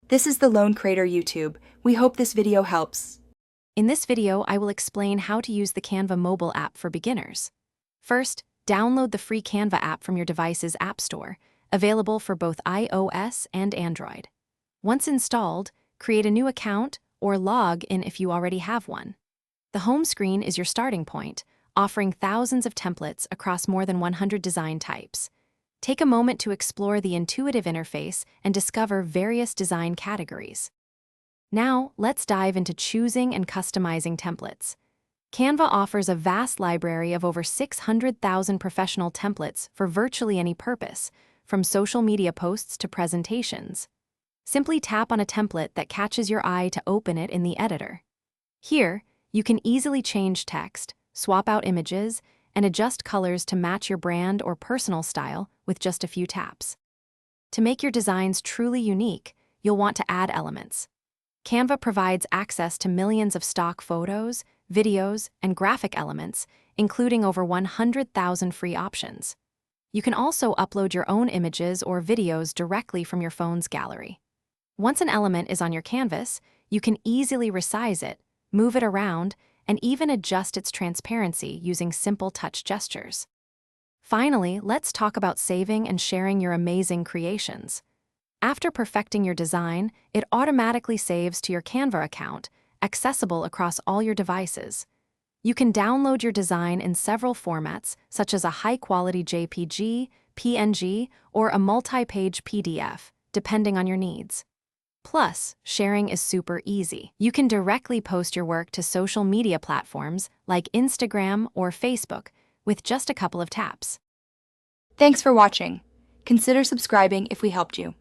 This is the Lone Creator YouTube. We hope this video helps. In this video, I will explain how to use the Canva mobile app for beginners. First, download the free Canva app from your device's App Store, available for both iOS and Android. Once installed, create a new account or log in if you already have one. The home screen is your starting point, offering thousands of templates across more than 100 design types. Take a moment to explore the intuitive interface and discover various design categories. Now, let's dive into choosing and customizing templates. Canva offers a vast library of over 600,000 professional templates for virtually any purpose, from social media posts to presentations. Simply tap on a template that catches your eye to open it in the editor. Here, you can easily change text, swap out images, and adjust colors to match your brand or personal style with just a few taps. To make your designs truly unique, you'll want to add elements. Canva provides access to millions of stock photos, videos, and graphic elements, including over 100,000 free options. You can also upload your own images or videos directly from your phone's gallery. Once an element is on your canvas, you can easily resize it, move it around, and even adjust its transparency using simple touch gestures. Finally, let's talk about saving and sharing your amazing creations. After perfecting your design, it automatically saves to your Canva account, accessible across all your devices. You can download your design in several formats, such as a high-quality JPG, PNG, or a multi-page PDF, depending on your needs. Plus, sharing is super easy. You can directly post your work to social media platforms like Instagram or Facebook with just a couple of taps. Thanks for watching. Consider subscribing if we helped you.